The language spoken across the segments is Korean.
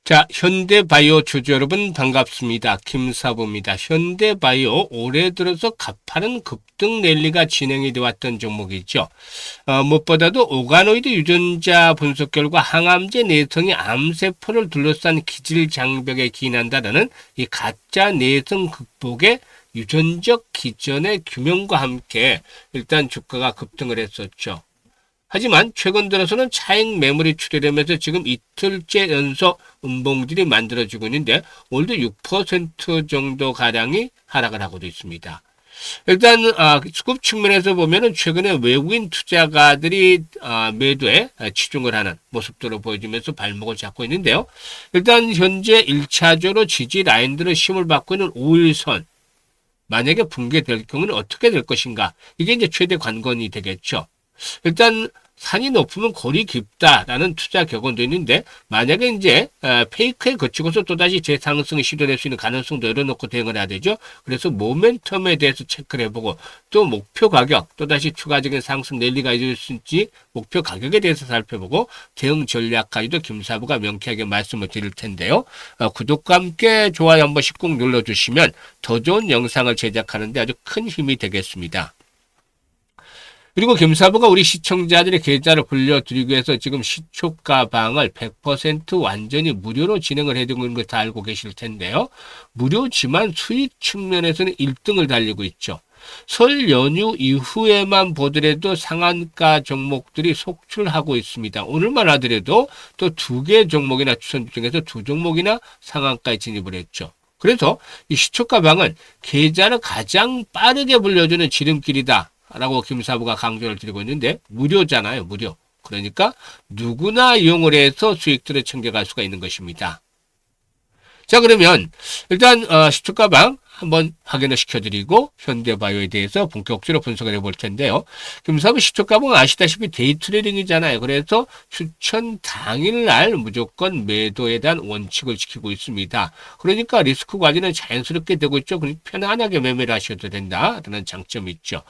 자, 현대바이오 주주 여러분 반갑습니다. 김사부입니다. 현대바이오 올해 들어서 가파른 급등 랠리가 진행이 되어 왔던 종목이죠. 무엇보다도 오가노이드 유전자 분석 결과 항암제 내성이 암세포를 둘러싼 기질장벽에 기인한다는 이 가짜 내성 극복의 유전적 기전의 규명과 함께 일단 주가가 급등을 했었죠. 하지만 최근 들어서는 차익 매물이 출현하면서 지금 이틀째 연속 음봉들이 만들어지고 있는데 오늘도 6% 정도 가량이 하락을 하고도 있습니다. 일단 수급 측면에서 보면은 최근에 외국인 투자가들이 매도에 치중을 하는 모습들을 보여주면서 발목을 잡고 있는데요. 일단 현재 1차적으로 지지 라인들을 힘을 받고 있는 5일선 만약에 붕괴될 경우는 어떻게 될 것인가, 이게 이제 최대 관건이 되겠죠. 일단 산이 높으면 골이 깊다라는 투자 격언도 있는데, 만약에 이제 페이크에 거치고서 또다시 재상승을 시도할 수 있는 가능성도 열어놓고 대응을 해야 되죠. 그래서 모멘텀에 대해서 체크를 해보고, 또 목표 가격, 또다시 추가적인 상승 랠리가 이룰 수 있을지 목표 가격에 대해서 살펴보고 대응 전략까지도 김사부가 명쾌하게 말씀을 드릴 텐데요. 구독과 함께 좋아요 한 번씩 꼭 눌러주시면 더 좋은 영상을 제작하는 데 아주 큰 힘이 되겠습니다. 그리고 김사부가 우리 시청자들의 계좌를 불려드리기 위해서 지금 시초가방을 100% 완전히 무료로 진행을 해두고 있는 걸 다 알고 계실 텐데요. 무료지만 수익 측면에서는 1등을 달리고 있죠. 설 연휴 이후에만 보더라도 상한가 종목들이 속출하고 있습니다. 오늘만 하더라도 또 2개 종목이나 추천 중에서 2종목이나 상한가에 진입을 했죠. 그래서 이 시초가방은 계좌를 가장 빠르게 불려주는 지름길이다 라고 김사부가 강조를 드리고 있는데, 무료잖아요. 무료. 그러니까 누구나 이용을 해서 수익들을 챙겨갈 수가 있는 것입니다. 자, 그러면 일단 시초가방 한번 확인을 시켜드리고 현대바이오에 대해서 본격적으로 분석을 해볼 텐데요. 김사부 시초가방은 아시다시피 데이 트레이딩이잖아요. 그래서 추천 당일날 무조건 매도에 대한 원칙을 지키고 있습니다. 그러니까 리스크 관리는 자연스럽게 되고 있죠. 그러니까 편안하게 매매를 하셔도 된다라는 장점이 있죠.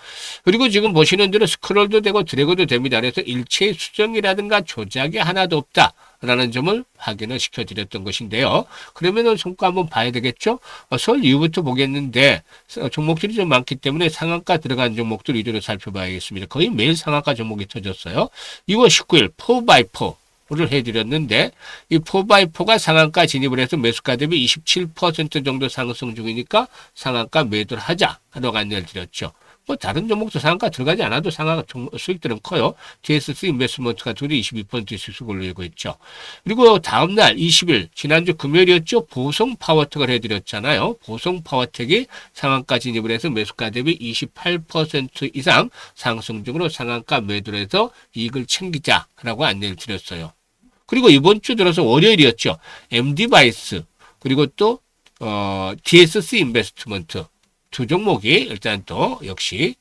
그리고 지금 보시는 대로 스크롤도 되고 드래그도 됩니다. 그래서 일체의 수정이라든가 조작이 하나도 없다 라는 점을 확인을 시켜드렸던 것인데요. 그러면은 성과 한번 봐야 되겠죠? 설 이후부터 보겠는데 종목들이 좀 많기 때문에 상한가 들어간 종목들 위주로 살펴봐야겠습니다. 거의 매일 상한가 종목이 터졌어요. 2월 19일 4x4를 해드렸는데, 이 4x4가 상한가 진입을 해서 매수가 대비 27% 정도 상승 중이니까 상한가 매도를 하자라고 안내를 드렸죠. 뭐 다른 종목도 상한가 들어가지 않아도 상한가 수익들은 커요. TSC 인베스트먼트가 둘이 22% 수익을 올리고 있죠. 그리고 다음날 20일 지난주 금요일이었죠. 보성파워텍을 해드렸잖아요. 보성파워텍이 상한가 진입을 해서 매수가 대비 28% 이상 상승 중으로 상한가 매도를 해서 이익을 챙기자라고 안내를 드렸어요. 그리고 이번 주 들어서 월요일이었죠. MD바이스 그리고 또 TSC 인베스트먼트 2종목이 일단 또 역시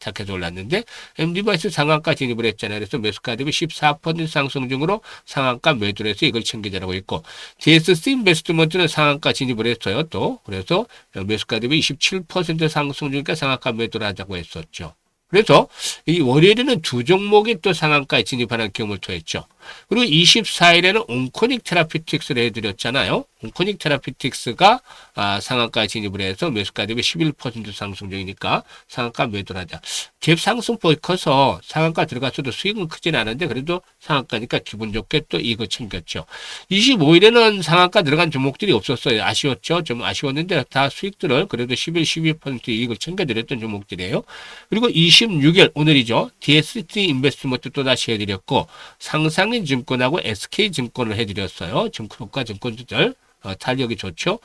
탁해서 올랐는데, MD바이스 상한가 진입을 했잖아요. 그래서 매수가 대비 14% 상승 중으로 상한가 매도를 해서 이걸 챙기자라고 했고, DSC 인베스트먼트는 상한가 진입을 했어요. 또 그래서 매수가 대비 27% 상승 중이니까 상한가 매도를 하자고 했었죠. 그래서 이 월요일에는 2종목이 또 상한가에 진입하는 경우를 토했죠. 그리고 24일에는 온코닉 테라피틱스를 해드렸잖아요. 온코닉 테라피틱스가 상한가에 진입을 해서 매수가 대비 11% 상승 중이니까 상한가 매도를 하자. 갭 상승폭이 커서 상한가 들어갔어도 수익은 크진 않은데 그래도 상한가니까 기분 좋게 또 이거 챙겼죠. 25일에는 상한가 들어간 종목들이 없었어요. 아쉬웠죠. 좀 아쉬웠는데 다 수익들을 그래도 12% 이익을 챙겨드렸던 종목들이에요. 그리고 26일 오늘이죠. DST 인베스트먼트 또다시 해드렸고, 상상인 증권하고 SK증권을 해드렸어요. 증권과 증권주들 탄력이 좋죠.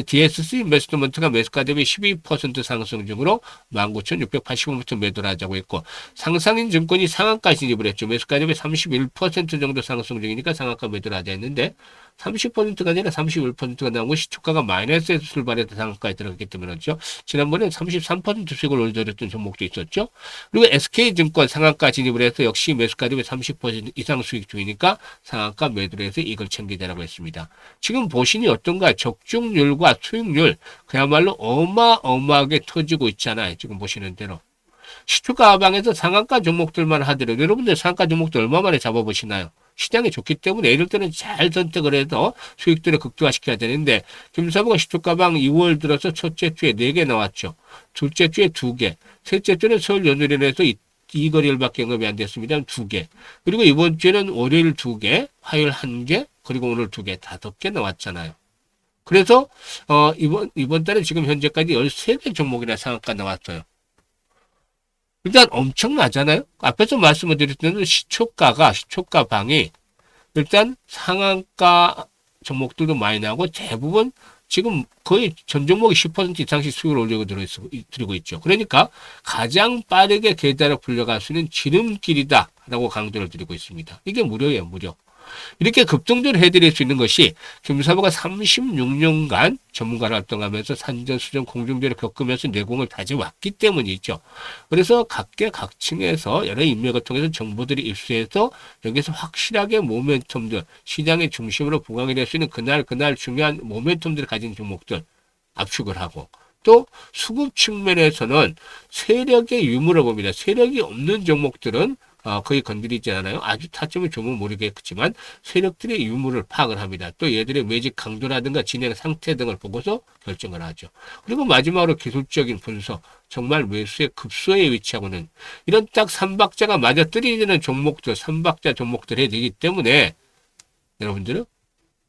DSC 인베스트먼트가 매수가 대비 12% 상승 중으로 19,685부터 매도를 하자고 했고, 상상인 증권이 상한가 진입을 했죠. 매수가 대비 31% 정도 상승 중이니까 상한가 매도를 하자 했는데 30%가 아니라 31%가 나오고 시초가가 마이너스에서 출발해서 상한가에 들어갔기 때문에 그렇죠. 지난번에 33% 수익을 올려드렸던 종목도 있었죠. 그리고 SK증권 상한가 진입을 해서 역시 매수가 대비 30% 이상 수익 중이니까 상한가 매도를 해서 이걸 챙기자라고 했습니다. 지금 보시니 어떤가? 적중률과 수익률 그야말로 어마어마하게 터지고 있잖아요. 지금 보시는 대로. 시초가 하방에서 상한가 종목들만 하더라도 여러분들 상한가 종목들 얼마 만에 잡아보시나요? 시장이 좋기 때문에 이럴 때는 잘 선택을 해서 수익들을 극대화시켜야 되는데 김사부가 시초가방 2월 들어서 첫째 주에 4개 나왔죠. 둘째 주에 2개, 셋째 주는 설 연휴로 해서 이 거래일밖에 언급이 안 됐습니다. 2개. 그리고 이번 주에는 월요일 2개, 화요일 1개, 그리고 오늘 2개, 5개 나왔잖아요. 그래서 이번 달에 지금 현재까지 13개 종목이나 상한가 나왔어요. 일단 엄청나잖아요. 앞에서 말씀을 드렸던 시초가방이 일단 상한가 종목들도 많이 나오고 대부분 지금 거의 전 종목이 10% 이상씩 수익을 올려드리고 있죠. 그러니까 가장 빠르게 계좌로 불려갈 수 있는 지름길이다라고 강조를 드리고 있습니다. 이게 무료예요, 무료. 이렇게 급등들을 해드릴 수 있는 것이 김사부가 36년간 전문가로 활동하면서 산전, 수전, 공중전을 겪으면서 내공을 다져왔기 때문이죠. 그래서 각계각층에서 여러 인맥을 통해서 정보들이 입수해서 여기서 확실하게 모멘텀들, 시장의 중심으로 부각이 될 수 있는 그날 중요한 모멘텀들을 가진 종목들 압축을 하고 또 수급 측면에서는 세력의 유무를 봅니다. 세력이 없는 종목들은 거의 건드리지 않아요. 아주 타점이 좋으면 모르겠지만 세력들의 유무를 파악을 합니다. 또 얘들의 매직 강도라든가 진행 상태 등을 보고서 결정을 하죠. 그리고 마지막으로 기술적인 분석, 정말 매수의 급소에 위치하고는 이런 딱 3박자가 맞아떨어지는 종목들, 3박자 종목들 해야 되기 때문에 여러분들은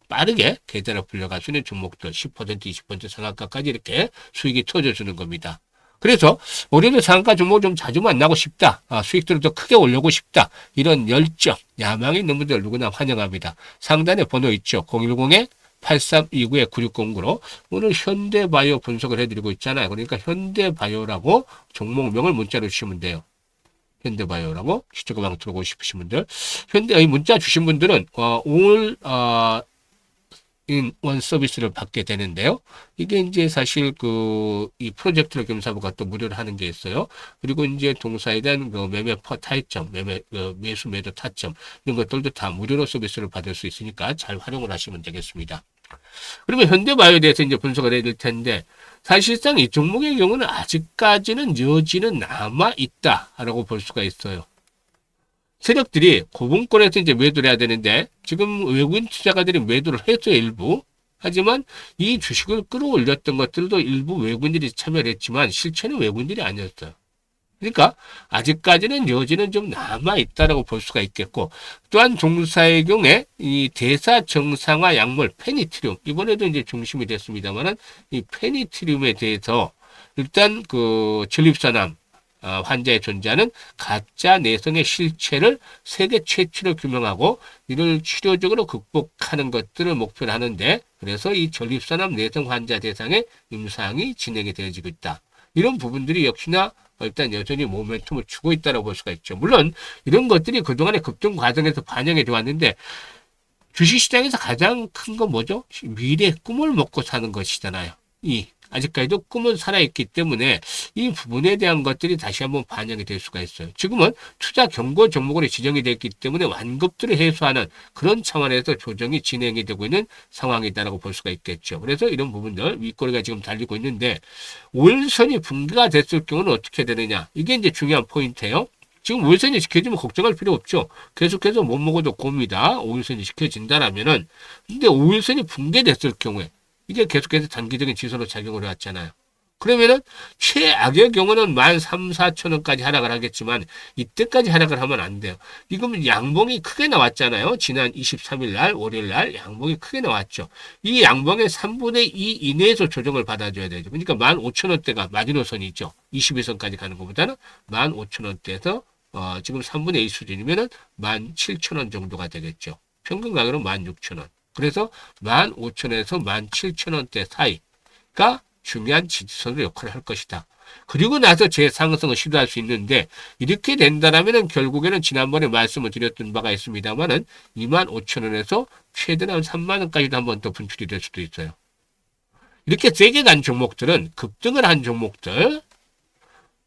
빠르게 계좌로 불려갈 수 있는 종목들 10%, 20% 상한가까지 이렇게 수익이 터져주는 겁니다. 그래서 올해도 상한가 종목 좀 자주 만나고 싶다. 수익들을 더 크게 올리고 싶다. 이런 열정, 야망이 있는 분들 누구나 환영합니다. 상단에 번호 있죠. 010-8329-9609로 오늘 현대바이오 분석을 해드리고 있잖아요. 그러니까 현대바이오라고 종목명을 문자로 주시면 돼요. 현대바이오라고 시초가방 들어오고 싶으신 분들. 문자 주신 분들은 오늘 원 서비스를 받게 되는데요. 이게 이제 사실 이 프로젝트를 김사부가 또 무료로 하는 게 있어요. 그리고 이제 동사에 대한 매매 타이점, 매수 매도 타점 이런 것들도 다 무료로 서비스를 받을 수 있으니까 잘 활용을 하시면 되겠습니다. 그리고 현대바이오에 대해서 이제 분석을 해야 될 텐데 사실상 이 종목의 경우는 아직까지는 여지는 남아 있다라고 볼 수가 있어요. 세력들이 고분권에서 이제 매도를 해야 되는데 지금 외국인 투자가들이 매도를 했어요, 일부. 하지만 이 주식을 끌어올렸던 것들도 일부 외국인들이 참여를 했지만 실체는 외국인들이 아니었어요. 그러니까 아직까지는 여지는 좀 남아있다라고 볼 수가 있겠고 또한 종사의 경우에 이 대사정상화 약물 페니트륨 이번에도 이제 중심이 됐습니다만은 이 페니트륨에 대해서 일단 전립선암 환자에 존재하는 가짜 내성의 실체를 세계 최초로 규명하고 이를 치료적으로 극복하는 것들을 목표로 하는데 그래서 이 전립선암 내성 환자 대상의 임상이 진행이 되어지고 있다. 이런 부분들이 역시나 일단 여전히 모멘텀을 주고 있다고 볼 수가 있죠. 물론 이런 것들이 그동안의 급등 과정에서 반영이 되어 왔는데 주식시장에서 가장 큰 건 뭐죠? 미래의 꿈을 먹고 사는 것이잖아요. 아직까지도 꿈은 살아있기 때문에 이 부분에 대한 것들이 다시 한번 반영이 될 수가 있어요. 지금은 투자 경고 종목으로 지정이 됐기 때문에 완급들을 해소하는 그런 차원에서 조정이 진행이 되고 있는 상황이다라고 볼 수가 있겠죠. 그래서 이런 부분들 윗꼬리가 지금 달리고 있는데 5일선이 붕괴가 됐을 경우는 어떻게 되느냐. 이게 이제 중요한 포인트예요. 지금 5일선이 지켜지면 걱정할 필요 없죠. 계속해서 못 먹어도 곱니다. 5일선이 지켜진다라면은. 근데 5일선이 붕괴됐을 경우에 이게 계속해서 단기적인 지수로 작용을 해왔잖아요. 그러면은 최악의 경우는 13,000~14,000원까지 하락을 하겠지만 이때까지 하락을 하면 안 돼요. 이건 양봉이 크게 나왔잖아요. 지난 23일 날 월요일 날 양봉이 크게 나왔죠. 이 양봉의 3분의 2 이내에서 조정을 받아줘야 되죠. 그러니까 15,000원대가 마지노선이죠. 21선까지 가는 것보다는 15,000원대에서 지금 3분의 2 수준이면은 17,000원 정도가 되겠죠. 평균 가격은 16,000원. 그래서 15,000원에서 17,000원대 사이가 중요한 지지선으로 역할을 할 것이다. 그리고 나서 재상승을 시도할 수 있는데 이렇게 된다면 결국에는 지난번에 말씀을 드렸던 바가 있습니다만은 25,000원에서 최대한 30,000원까지도 한번 더 분출이 될 수도 있어요. 이렇게 세게 간 종목들은 급등을 한 종목들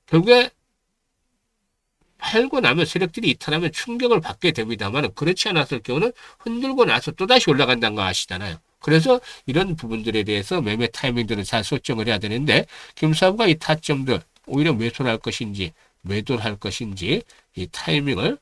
결국에 팔고 나면 세력들이 이탈하면 충격을 받게 됩니다만 그렇지 않았을 경우는 흔들고 나서 또다시 올라간다는 거 아시잖아요. 그래서 이런 부분들에 대해서 매매 타이밍들을 잘 설정을 해야 되는데 김사부가 이 타점들 오히려 매수를 할 것인지 매도를 할 것인지 이 타이밍을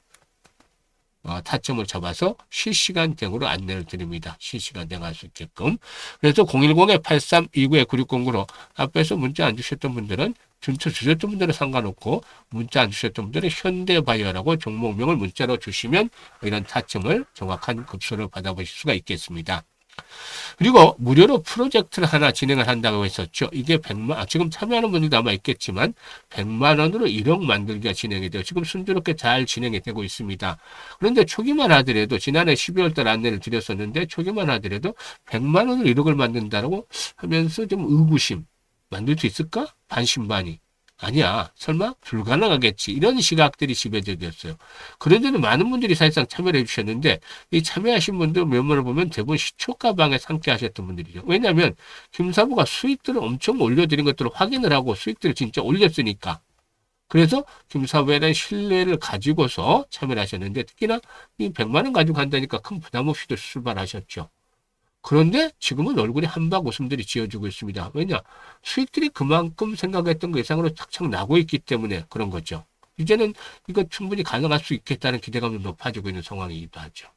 타점을 잡아서 실시간 대응으로 안내를 드립니다. 실시간 대응할 수 있게끔. 그래서 010-8329-9609로 앞에서 문자 안 주셨던 분들은 전체 주셨던 분들은 상관없고 문자 안 주셨던 분들은 현대바이오라고 종목명을 문자로 주시면 이런 타점을 정확한 급소를 받아보실 수가 있겠습니다. 그리고 무료로 프로젝트를 하나 진행을 한다고 했었죠. 이게 지금 참여하는 분들도 아마 있겠지만 100만 원으로 1억 만들기가 진행이 돼요. 지금 순조롭게 잘 진행이 되고 있습니다. 그런데 초기만 하더라도 지난해 12월 달 안내를 드렸었는데 초기만 하더라도 100만 원으로 1억을 만든다고 하면서 좀 의구심 만들 수 있을까? 반신반의. 아니야. 설마 불가능하겠지. 이런 시각들이 지배적이었어요. 그런데도 많은 분들이 사실상 참여를 해주셨는데 이 참여하신 분들 면모를 보면 대부분 시초가방에 상쾌 하셨던 분들이죠. 왜냐하면 김사부가 수익들을 엄청 올려드린 것들을 확인을 하고 수익들을 진짜 올렸으니까. 그래서 김사부에 대한 신뢰를 가지고서 참여를 하셨는데 특히나 이 100만 원 가지고 한다니까 큰 부담 없이도 출발하셨죠. 그런데 지금은 얼굴에 한박 웃음들이 지어지고 있습니다. 왜냐? 수익들이 그만큼 생각했던 것 이상으로 착착 나고 있기 때문에 그런 거죠. 이제는 이거 충분히 가능할 수 있겠다는 기대감이 높아지고 있는 상황이기도 하죠.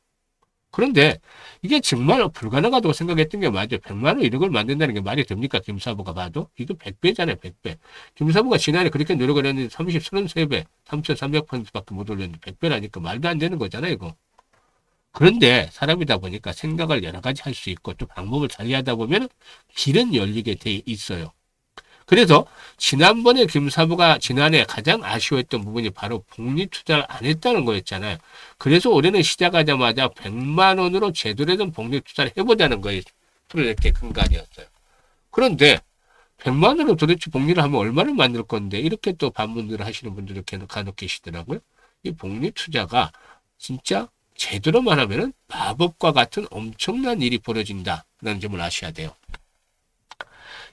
그런데 이게 정말 불가능하다고 생각했던 게 맞아요. 100만 원 1억을 만든다는 게 말이 됩니까? 김사부가 봐도. 이거 100배잖아요. 100배. 김사부가 지난해 그렇게 노력을 했는데 33배, 3,300%밖에 못 올렸는데 100배라니까 말도 안 되는 거잖아요. 이거. 그런데 사람이다 보니까 생각을 여러 가지 할 수 있고 또 방법을 달리하다 보면 길은 열리게 돼 있어요. 그래서 지난번에 김사부가 지난해 가장 아쉬워했던 부분이 바로 복리 투자를 안 했다는 거였잖아요. 그래서 올해는 시작하자마자 100만 원으로 제대로 된 복리 투자를 해보자는 거예요. 프로젝트의 근간이었어요. 그런데 100만 원으로 도대체 복리를 하면 얼마를 만들 건데 이렇게 또 반문들을 하시는 분들이 간혹 계시더라고요. 이 복리 투자가 진짜 제대로만 하면은 마법과 같은 엄청난 일이 벌어진다라는 점을 아셔야 돼요.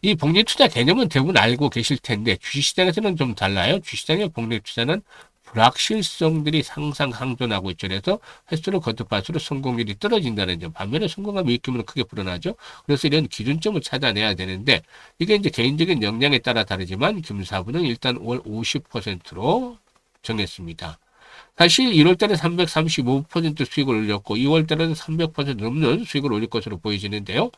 이 복리 투자 개념은 대부분 알고 계실 텐데 주식시장에서는 좀 달라요. 주식시장의 복리 투자는 불확실성들이 상상 상존하고 있죠. 그래서 횟수를 거듭할수록 성공률이 떨어진다는 점. 반면에 성공과 미익금은 크게 불어나죠. 그래서 이런 기준점을 찾아내야 되는데 이게 이제 개인적인 역량에 따라 다르지만 김사부는 일단 월 50%로 정했습니다. 사실 1월달에 335% 수익을 올렸고 2월달에는 300% 넘는 수익을 올릴 것으로 보여지는데요.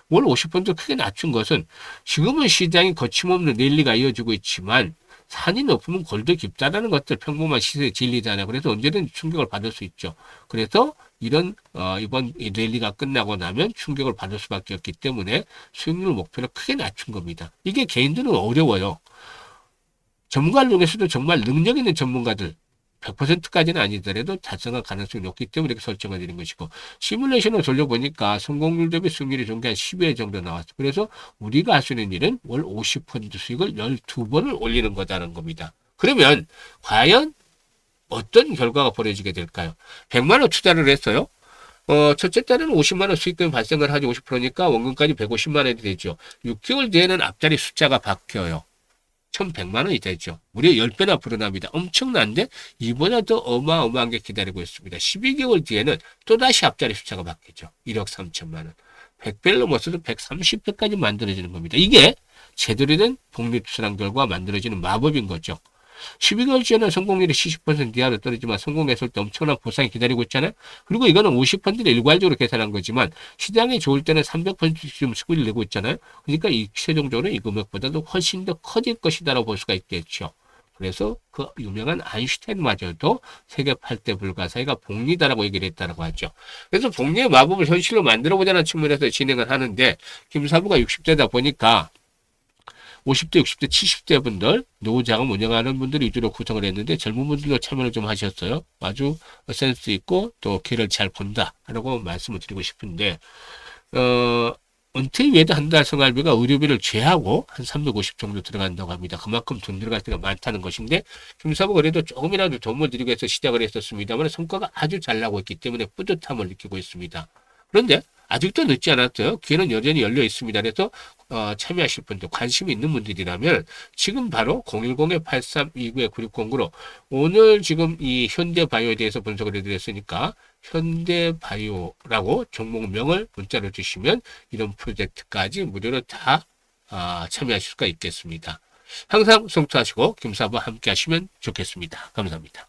월 50% 크게 낮춘 것은 지금은 시장이 거침없는 랠리가 이어지고 있지만 산이 높으면 골도 깊다라는 것들 평범한 시세의 진리잖아요. 그래서 언제든 충격을 받을 수 있죠. 그래서 이런 이번 랠리가 끝나고 나면 충격을 받을 수밖에 없기 때문에 수익률 목표를 크게 낮춘 겁니다. 이게 개인들은 어려워요. 전문가를 중에서도 정말 능력 있는 전문가들 100%까지는 아니더라도 달성할 가능성이 높기 때문에 이렇게 설정을 드린 것이고 시뮬레이션을 돌려보니까 성공률 대비 수익률이 좀 한 10배 정도 나왔어요. 그래서 우리가 할 수 있는 일은 월 50% 수익을 12번을 올리는 거다라는 겁니다. 그러면 과연 어떤 결과가 벌어지게 될까요? 100만 원 투자를 했어요. 첫째 달에는 50만 원 수익금이 발생을 하지 50%니까 원금까지 150만 원이 되죠. 6개월 뒤에는 앞자리 숫자가 바뀌어요. 1,100만 원이 되죠. 무려 10배나 불어납니다. 엄청난데 이보다 더 어마어마한 게 기다리고 있습니다. 12개월 뒤에는 또다시 앞자리 숫자가 바뀌죠. 1억 3천만 원. 100배를 넘어서도 130배까지 만들어지는 겁니다. 이게 제대로 된 복리투자란 결과 만들어지는 마법인 거죠. 12개월 전에 성공률이 70% 이하로 떨어지지만 성공했을 때 엄청난 보상이 기다리고 있잖아요. 그리고 이거는 50%를 일괄적으로 계산한 거지만 시장이 좋을 때는 300%쯤 수익을 내고 있잖아요. 그러니까 이 최종적으로 이 금액보다도 훨씬 더 커질 것이다라고 볼 수가 있겠죠. 그래서 그 유명한 아인슈타인마저도 세계 8대 불가사의가 복리다라고 얘기를 했다고 하죠. 그래서 복리의 마법을 현실로 만들어보자는 측면에서 진행을 하는데 김사부가 60대다 보니까 50대, 60대, 70대 분들, 노후자금 운영하는 분들 위주로 구성을 했는데 젊은 분들도 참여를 좀 하셨어요. 아주 센스 있고 또 길을 잘 본다라고 말씀을 드리고 싶은데 은퇴 이후에도 한 달 생활비가 의료비를 제하고 한 350 정도 들어간다고 합니다. 그만큼 돈 들어갈 때가 많다는 것인데 김사부가 그래도 조금이라도 도움을 드리기 위해서 시작을 했었습니다만 성과가 아주 잘 나고 있기 때문에 뿌듯함을 느끼고 있습니다. 그런데 아직도 늦지 않았어요. 기회는 여전히 열려 있습니다. 그래서 참여하실 분들, 관심이 있는 분들이라면 지금 바로 010-8329-9609로 오늘 지금 이 현대바이오에 대해서 분석을 해드렸으니까 현대바이오라고 종목명을 문자로 주시면 이런 프로젝트까지 무료로 다 참여하실 수가 있겠습니다. 항상 성투하시고 김사부와 함께 하시면 좋겠습니다. 감사합니다.